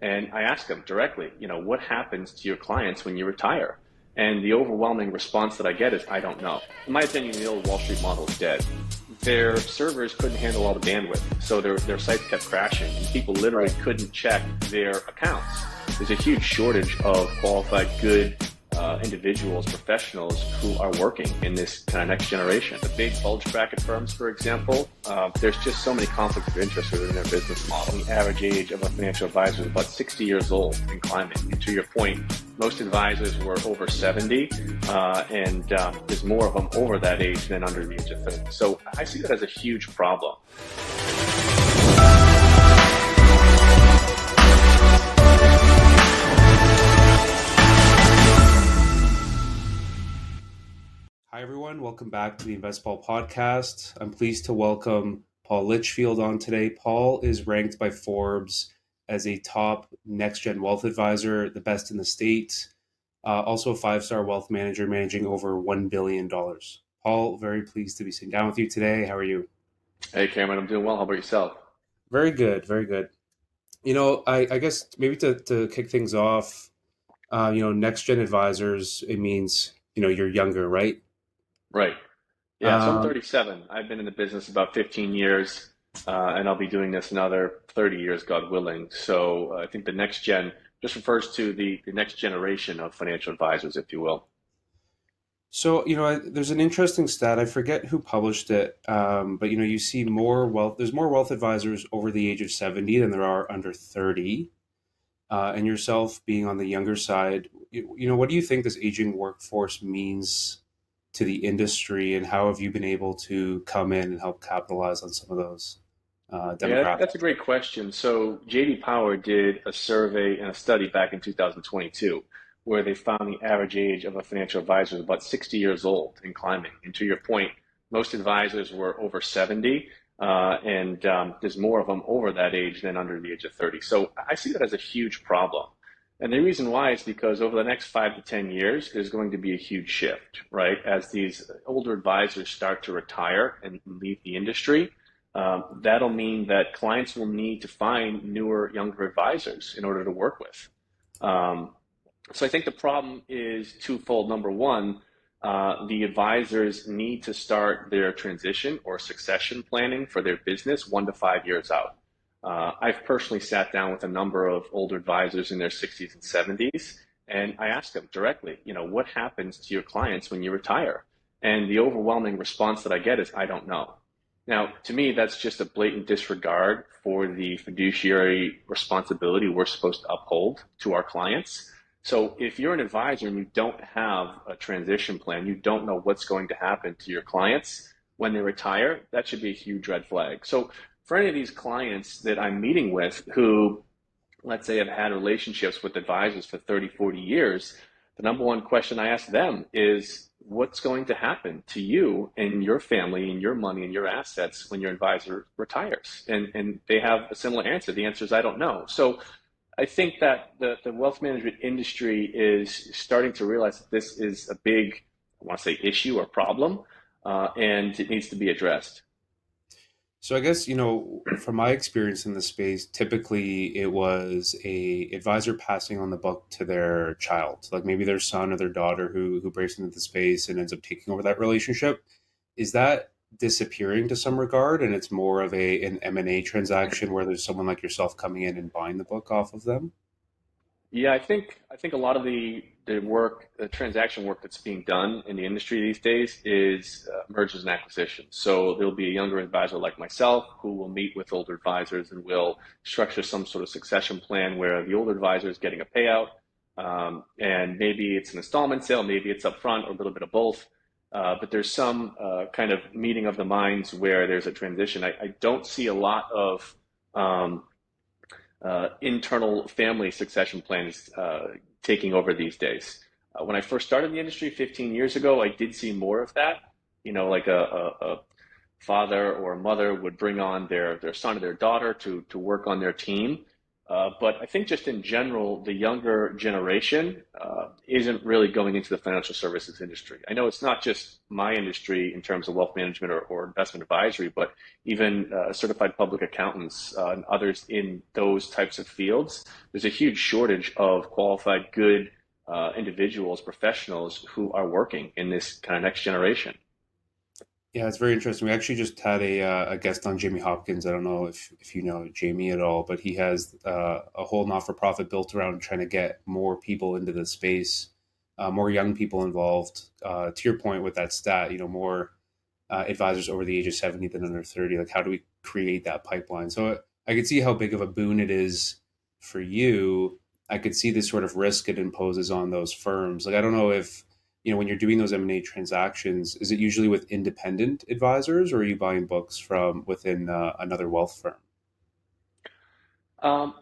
And I ask them directly, what happens to your clients when you retire? And the overwhelming response that I get is, I don't know. In my opinion, the old Wall Street model is dead. Their servers couldn't handle all the bandwidth, so their sites kept crashing, and people literally couldn't check their accounts. There's a huge shortage of qualified, good individuals, professionals who are working in this kind of next generation. The big bulge bracket firms, for example, there's just so many conflicts of interest within their business model. The average age of a financial advisor is about 60 years old and climbing. And to your point, most advisors were over 70, and there's more of them over that age than under the age of 30. So I see that as a huge problem. Hi, everyone. Welcome back to the Invest Paul podcast. I'm pleased to welcome Paul Litchfield on today. Paul is ranked by Forbes as a top next-gen wealth advisor, the best in the state, also a five-star wealth manager managing over $1 billion. Paul, very pleased to be sitting down with you today. How are you? Hey, Cameron, I'm doing well. How about yourself? Very good, very good. I guess maybe to kick things off, next-gen advisors, it means, you're younger, right? Right. Yeah, so I'm Um, 37. I've been in the business about 15 years, and I'll be doing this another 30 years, God willing. So I think the next gen just refers to the next generation of financial advisors, if you will. So, there's an interesting stat. I forget who published it, but you see more wealth. There's more wealth advisors over the age of 70 than there are under 30. And yourself being on the younger side, what do you think this aging workforce means to the industry, and how have you been able to come in and help capitalize on some of those Yeah, demographics? that's a great question. So JD Power did a survey and a study back in 2022 where they found the average age of a financial advisor is about 60 years old and climbing. And to your point, most advisors were over 70, and there's more of them over that age than under the age of 30. So I see that as a huge problem. And the reason why is because over the next 5 to 10 years, there's going to be a huge shift, right? As these older advisors start to retire and leave the industry, that'll mean that clients will need to find newer, younger advisors in order to work with. Um, so I think the problem is twofold. Number one, the advisors need to start their transition or succession planning for their business 1 to 5 years out. I've personally sat down with a number of older advisors in their 60s and 70s, and I ask them directly, what happens to your clients when you retire? And the overwhelming response that I get is, I don't know. Now, to me, that's just a blatant disregard for the fiduciary responsibility we're supposed to uphold to our clients. So if you're an advisor and you don't have a transition plan, you don't know what's going to happen to your clients when they retire, that should be a huge red flag. So for any of these clients that I'm meeting with who, let's say, have had relationships with advisors for 30, 40 years, the number one question I ask them is, what's going to happen to you and your family and your money and your assets when your advisor retires? And they have a similar answer. The answer is, I don't know. So I think that the wealth management industry is starting to realize that this is a big, I want to say, issue or problem, and it needs to be addressed. So I guess, from my experience in the space, typically it was a advisor passing on the buck to their child, like maybe their son or their daughter who breaks into the space and ends up taking over that relationship. Is that disappearing to some regard, and it's more of an M&A transaction where there's someone like yourself coming in and buying the book off of them? Yeah, I think a lot of the work, the transaction work that's being done in the industry these days is mergers and acquisitions. So there'll be a younger advisor like myself who will meet with older advisors and will structure some sort of succession plan where the older advisor is getting a payout, and maybe it's an installment sale, maybe it's upfront, or a little bit of both. But there's some kind of meeting of the minds where there's a transition. I don't see a lot of um, internal family succession plans taking over these days. When I first started in the industry 15 years ago, I did see more of that. Like a father or a mother would bring on their son or their daughter to work on their team. But I think just in general, the younger generation isn't really going into the financial services industry. I know it's not just my industry in terms of wealth management or investment advisory, but even certified public accountants and others in those types of fields. There's a huge shortage of qualified, good individuals, professionals who are working in this kind of next generation. Yeah, it's very interesting. We actually just had a guest on Jamie Hopkins. I don't know if you know Jamie at all, but he has a whole not for profit built around trying to get more people into the space, more young people involved. To your point with that stat, more advisors over the age of 70 than under 30. Like, how do we create that pipeline? So I could see how big of a boon it is for you. I could see the sort of risk it imposes on those firms. Like, I don't know if, when you're doing those M&A transactions, is it usually with independent advisors, or are you buying books from within another wealth firm? Um,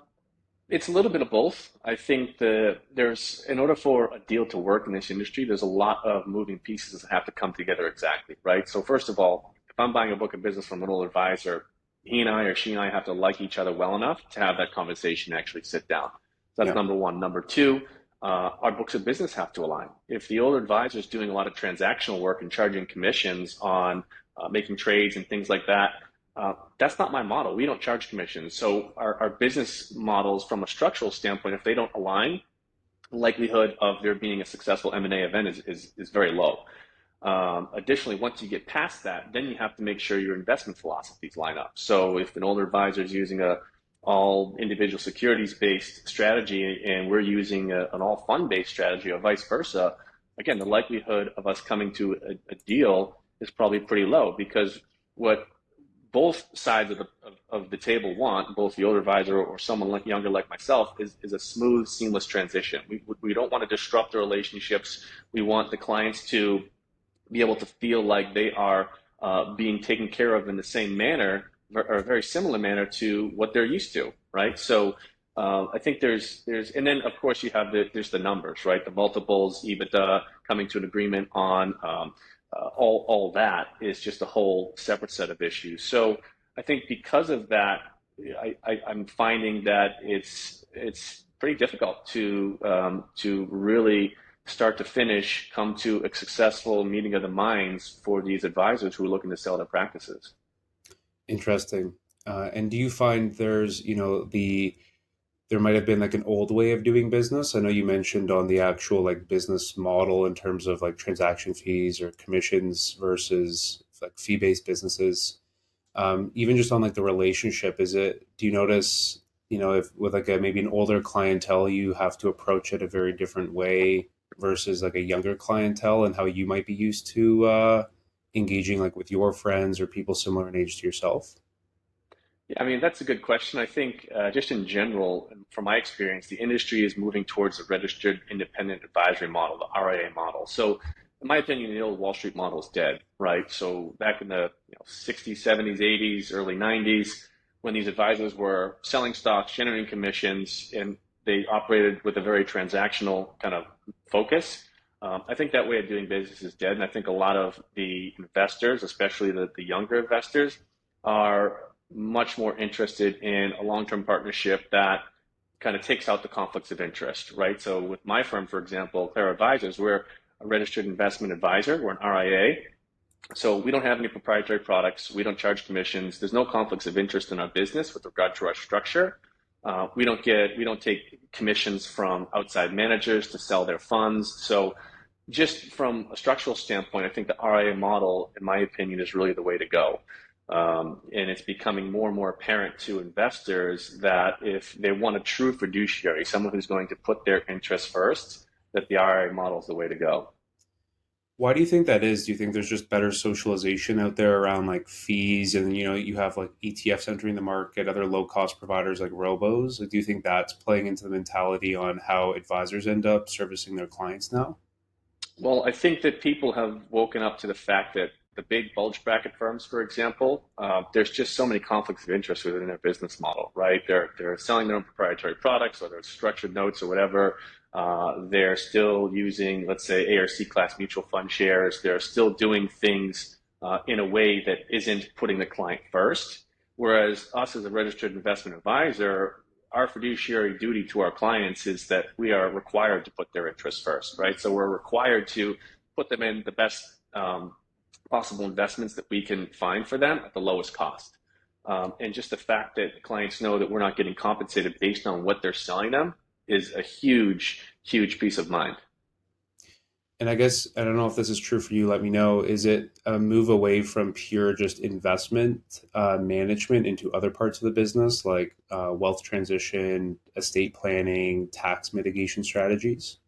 It's a little bit of both. I think in order for a deal to work in this industry, there's a lot of moving pieces that have to come together exactly, right? So first of all, if I'm buying a book of business from an old advisor, he and I or she and I have to like each other well enough to have that conversation actually sit down. So that's Yeah. number one. Number two, our books of business have to align. If the old advisor is doing a lot of transactional work and charging commissions on making trades and things like that, that's not my model. We don't charge commissions. So our business models from a structural standpoint, if they don't align, the likelihood of there being a successful M&A event is very low. Additionally, once you get past that, then you have to make sure your investment philosophies line up. So if an older advisor is using a all individual securities based strategy and we're using an all fund based strategy or vice versa, again, the likelihood of us coming to a deal is probably pretty low because what both sides of the table want, both the older advisor or someone like younger like myself, is a smooth, seamless transition. We don't want to disrupt the relationships. We want the clients to be able to feel like they are being taken care of in the same manner or a very similar manner to what they're used to, right? So I think and then of course you have there's the numbers, right? The multiples, EBITDA, coming to an agreement on all that is just a whole separate set of issues. So I think because of that, I'm finding that it's pretty difficult to really start to finish come to a successful meeting of the minds for these advisors who are looking to sell their practices. Interesting. And do you find there might have been like an old way of doing business? I know you mentioned on the actual like business model in terms of like transaction fees or commissions versus like fee-based businesses. Even just on like the relationship, do you notice, if with like maybe an older clientele, you have to approach it a very different way versus like a younger clientele and how you might be used to engaging like with your friends or people similar in age to yourself? Yeah, I mean, that's a good question. I think just in general, from my experience, the industry is moving towards a registered independent advisory model, the RIA model. So, in my opinion, the old Wall Street model is dead, right? So, back in the 60s, 70s, 80s, early 90s, when these advisors were selling stocks, generating commissions, and they operated with a very transactional kind of focus, I think that way of doing business is dead. And I think a lot of the investors, especially the younger investors, are much more interested in a long-term partnership that kind of takes out the conflicts of interest, right? So with my firm, for example, Clara Advisors, we're a registered investment advisor. We're an RIA. So we don't have any proprietary products. We don't charge commissions. There's no conflicts of interest in our business with regard to our structure. We don't take commissions from outside managers to sell their funds. So just from a structural standpoint, I think the RIA model, in my opinion, is really the way to go. And it's becoming more and more apparent to investors that if they want a true fiduciary, someone who's going to put their interests first, that the RIA model is the way to go. Why do you think that is? Do you think there's just better socialization out there around like fees, and you have like ETFs entering the market, other low cost providers like robos? Like, do you think that's playing into the mentality on how advisors end up servicing their clients now? Well, I think that people have woken up to the fact that the big bulge bracket firms, for example, there's just so many conflicts of interest within their business model, right? They're selling their own proprietary products, whether it's structured notes or whatever. They're still using, let's say, ARC class mutual fund shares. They're still doing things in a way that isn't putting the client first. Whereas us as a registered investment advisor, our fiduciary duty to our clients is that we are required to put their interests first, right? So we're required to put them in the best possible investments that we can find for them at the lowest cost. And just the fact that clients know that we're not getting compensated based on what they're selling them is a huge, huge peace of mind. And I guess I don't know if this is true for you. Let me know. Is it a move away from pure just investment management into other parts of the business, like wealth transition, estate planning, tax mitigation strategies?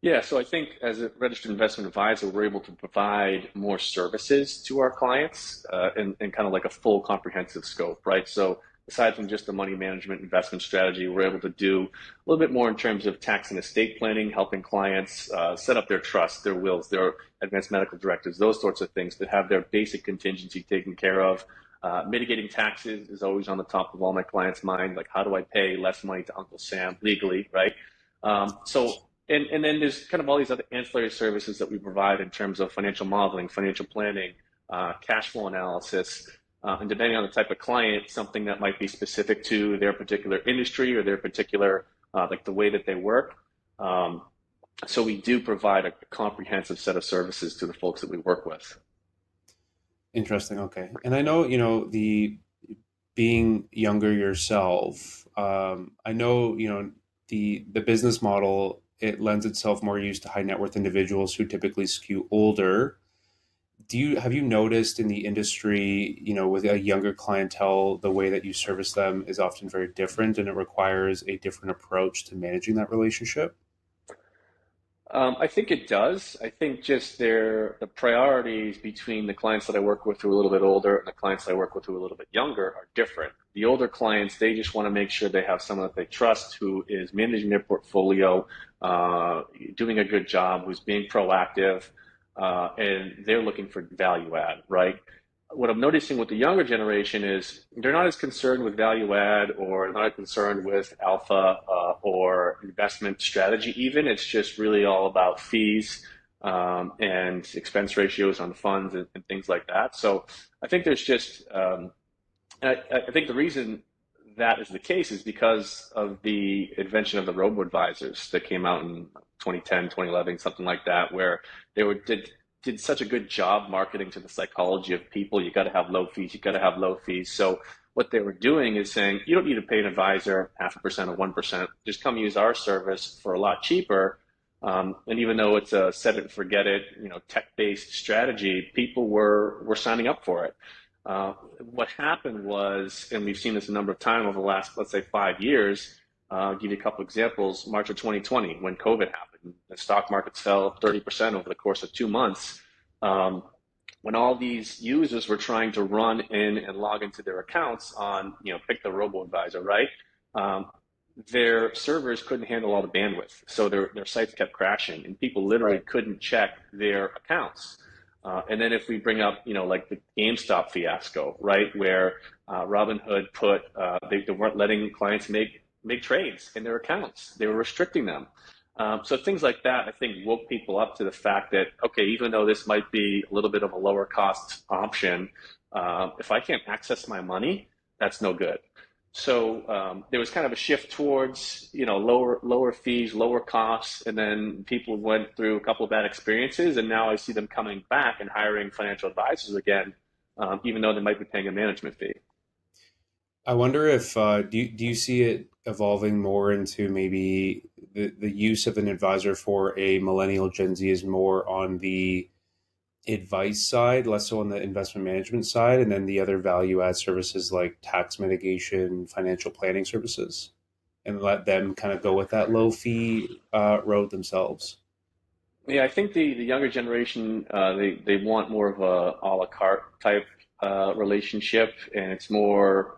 Yeah, so I think as a registered investment advisor, we're able to provide more services to our clients and kind of like a full comprehensive scope, right? So aside from just the money management investment strategy, we're able to do a little bit more in terms of tax and estate planning, helping clients set up their trusts, their wills, their advanced medical directives, those sorts of things that have their basic contingency taken care of. Mitigating taxes is always on the top of all my clients' mind. Like, how do I pay less money to Uncle Sam legally, right? And then there's kind of all these other ancillary services that we provide in terms of financial modeling, financial planning, cash flow analysis, and depending on the type of client, something that might be specific to their particular industry or their particular, like the way that they work. Um, so we do provide a comprehensive set of services to the folks that we work with. Interesting. Okay. And I know, the being younger yourself, I know, the business model, it lends itself more use to high net worth individuals who typically skew older. Have you noticed in the industry, with a younger clientele, the way that you service them is often very different and it requires a different approach to managing that relationship? I think it does. I think just the priorities between the clients that I work with who are a little bit older and the clients that I work with who are a little bit younger are different. The older clients, they just want to make sure they have someone that they trust who is managing their portfolio, doing a good job, who's being proactive, and they're looking for value add, right? What I'm noticing with the younger generation is they're not as concerned with value add or not as concerned with alpha or investment strategy, even. It's just really all about fees and expense ratios on funds and things like that. So I think there's just, I think the reason that is the case is because of the invention of the robo advisors that came out in 2010, 2011, something like that, where they did such a good job marketing to the psychology of people. You got to have low fees. You got to have low fees. So what they were doing is saying, you don't need to pay an advisor 0.5% or 1%. Just come use our service for a lot cheaper. And even though it's a set it and forget it, tech-based strategy, people were signing up for it. What happened was, and we've seen this a number of times over the last, let's say, 5 years. I'll give you a couple examples. March of 2020, when COVID happened, the stock markets fell 30% over the course of 2 months. Um, when all these users were trying to run in and log into their accounts on, pick the robo advisor, right? Um, their servers couldn't handle all the bandwidth, so their sites kept crashing, and people literally Right. couldn't check their accounts. And then if we bring up, like the GameStop fiasco, right, where Robinhood they weren't letting clients make trades in their accounts. They were restricting them. So things like that, I think, woke people up to the fact that, okay, even though this might be a little bit of a lower cost option, if I can't access my money, that's no good. So there was kind of a shift towards, lower fees, lower costs, and then people went through a couple of bad experiences, and now I see them coming back and hiring financial advisors again, even though they might be paying a management fee. I wonder if do you see it evolving more into maybe the use of an advisor for a millennial Gen Z is more on the advice side, less so on the investment management side, and then the other value add services like tax mitigation, financial planning services, and let them kind of go with that low fee road themselves. Yeah, I think the younger generation they want more of a la carte type relationship, and it's more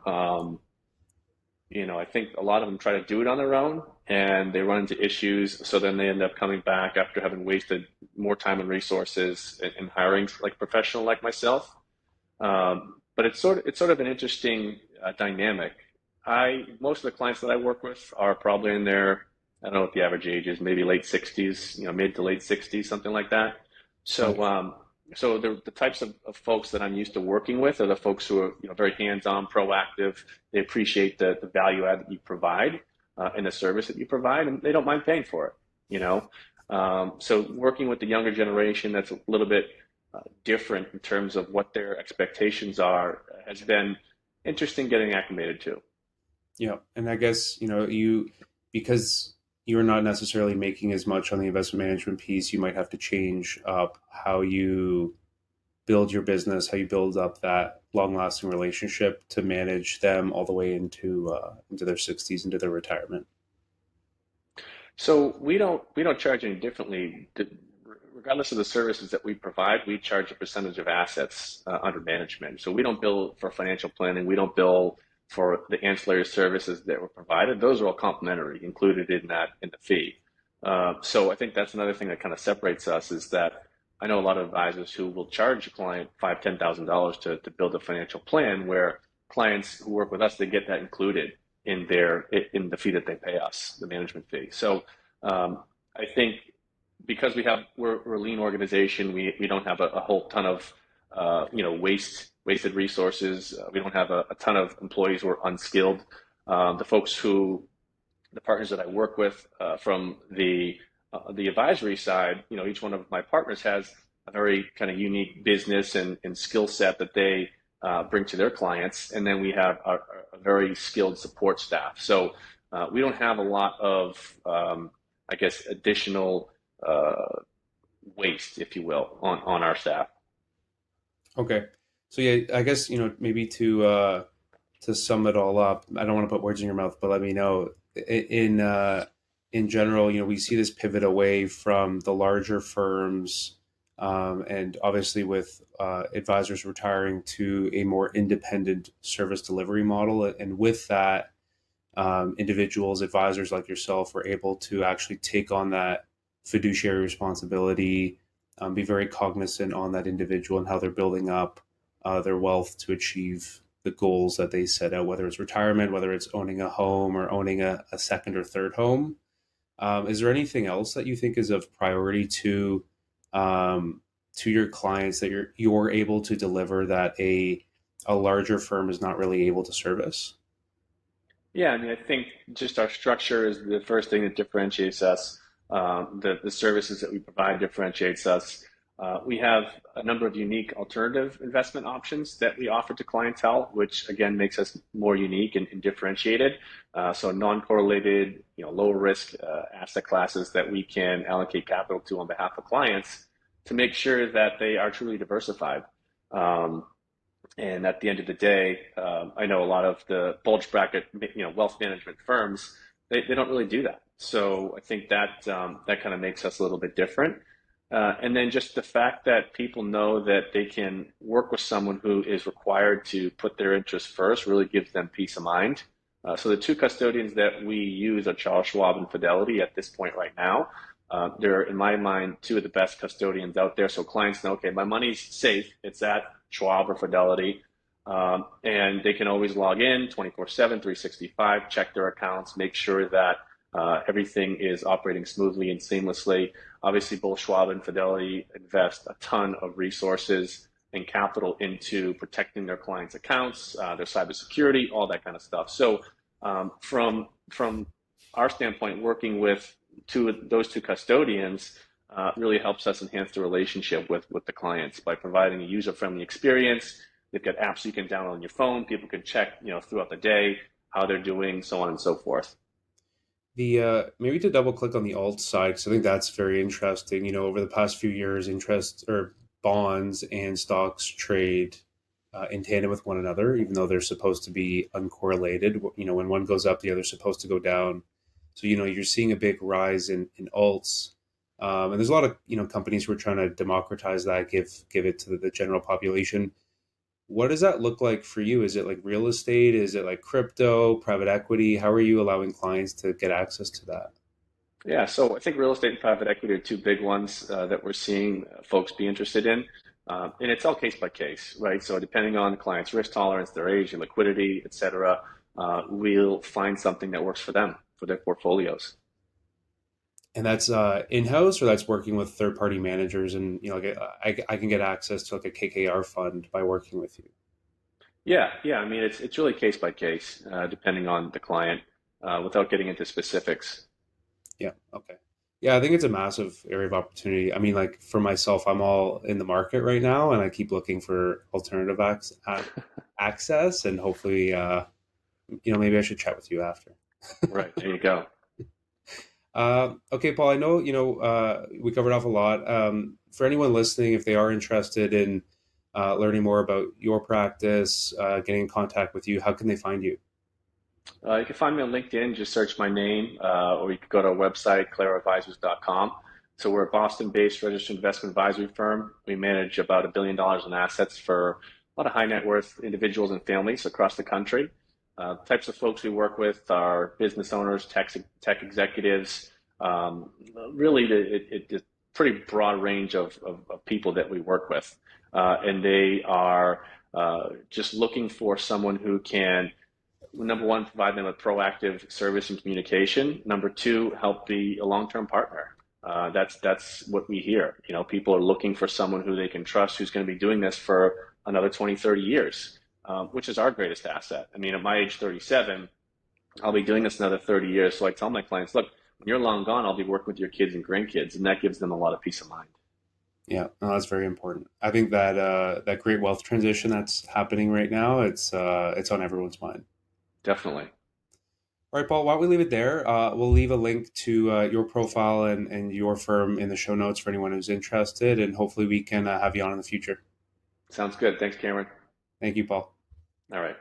I think a lot of them try to do it on their own, and they run into issues. So then they end up coming back after having wasted more time and resources in hiring like a professional like myself. But it's sort of an interesting dynamic. I Most of the clients that I work with are probably in their, I don't know what the average age is, maybe late 60s, mid to late 60s, something like that. So Okay. So the types of folks that I'm used to working with are the folks who are, very hands-on, proactive. They appreciate the value add that you provide and the service that you provide, and they don't mind paying for it. You know, so working with the younger generation that's a little bit different in terms of what their expectations are has been interesting getting acclimated to. Yeah, and I guess you because you're not necessarily making as much on the investment management piece, you might have to change up how you build your business, how you build up that long-lasting relationship to manage them all the way into their 60s, into their retirement. So we don't charge any differently. Regardless of the services that we provide, we charge a percentage of assets under management. So we don't bill for financial planning. We don't bill for the ancillary services that were provided. Those are all complimentary, included in that in the fee. So I think that's another thing that kind of separates us is that I know a lot of advisors who will charge a client $5,000, $10,000 to build a financial plan, where clients who work with us, they get that included in the fee that they pay us, the management fee. So I think because we're a lean organization, we don't have a whole ton of wasted resources. We don't have a ton of employees who are unskilled. The folks who the partners that I work with from the advisory side, each one of my partners has a very kind of unique business and skill set that they bring to their clients, and then we have a very skilled support staff. So we don't have a lot of, I guess, additional waste, if you will, on our staff. Okay, so yeah, I guess maybe to sum it all up, I don't want to put words in your mouth, but let me know in general, we see this pivot away from the larger firms, and obviously with advisors retiring to a more independent service delivery model. And with that, individuals, advisors like yourself, are able to actually take on that fiduciary responsibility, be very cognizant on that individual and how they're building up their wealth to achieve the goals that they set out, whether it's retirement, whether it's owning a home or owning a second or third home. Is there anything else that you think is of priority to your clients that you're able to deliver that a larger firm is not really able to service? Yeah, I mean, I think just our structure is the first thing that differentiates us. The services that we provide differentiates us. We have a number of unique alternative investment options that we offer to clientele, which again makes us more unique and differentiated. So non-correlated, low risk asset classes that we can allocate capital to on behalf of clients to make sure that they are truly diversified. Um, and at the end of the day, I know a lot of the bulge bracket, wealth management firms, they don't really do that. So I think that that kind of makes us a little bit different. And then just the fact that people know that they can work with someone who is required to put their interests first really gives them peace of mind. So the two custodians that we use are Charles Schwab and Fidelity at this point right now. They're, in my mind, two of the best custodians out there. So clients know, okay, my money's safe. It's at Schwab or Fidelity. And they can always log in 24/7, 365, check their accounts, make sure that everything is operating smoothly and seamlessly. Obviously, both Schwab and Fidelity invest a ton of resources and capital into protecting their clients' accounts, their cybersecurity, all that kind of stuff. So, from our standpoint, working with those two custodians really helps us enhance the relationship with the clients by providing a user-friendly experience. They've got apps you can download on your phone. People can check, throughout the day how they're doing, so on and so forth. The maybe to double click on the alt side, because I think that's very interesting. Over the past few years, interest or bonds and stocks trade in tandem with one another, even though they're supposed to be uncorrelated. When one goes up, the other's supposed to go down. So you're seeing a big rise in alts, and there's a lot of companies who are trying to democratize that, give it to the general population. What does that look like for you? Is it like real estate? Is it like crypto, private equity? How are you allowing clients to get access to that? Yeah, so I think real estate and private equity are two big ones that we're seeing folks be interested in. And it's all case by case, right? So depending on the client's risk tolerance, their age, and liquidity, et cetera, we'll find something that works for them, for their portfolios. And that's in-house, or that's working with third-party managers, and like I can get access to like a KKR fund by working with you. Yeah, yeah. I mean, it's really case by case, depending on the client, without getting into specifics. Yeah. Okay. Yeah, I think it's a massive area of opportunity. I mean, like for myself, I'm all in the market right now, and I keep looking for alternative access, and hopefully, maybe I should chat with you after. Right, there you go. Okay, Paul, I know, we covered off a lot. For anyone listening, if they are interested in learning more about your practice, getting in contact with you, how can they find you? You can find me on LinkedIn, just search my name, or you can go to our website, claireadvisors.com. So we're a Boston-based registered investment advisory firm. We manage about $1 billion in assets for a lot of high net worth individuals and families across the country. Types of folks we work with are business owners, tech executives, um, really it's a pretty broad range of people that we work with. And they are just looking for someone who can, number one, provide them with proactive service and communication. Number two, help be a long-term partner. That's what we hear. People are looking for someone who they can trust, who's going to be doing this for another 20, 30 years, which is our greatest asset. I mean, at my age 37, I'll be doing this another 30 years. So I tell my clients, look, when you're long gone, I'll be working with your kids and grandkids, and that gives them a lot of peace of mind. Yeah, no, that's very important. I think that that great wealth transition that's happening right now, it's on everyone's mind. Definitely. All right, Paul, why don't we leave it there? We'll leave a link to your profile and your firm in the show notes for anyone who's interested, and hopefully we can have you on in the future. Sounds good. Thanks, Cameron. Thank you, Paul. All right.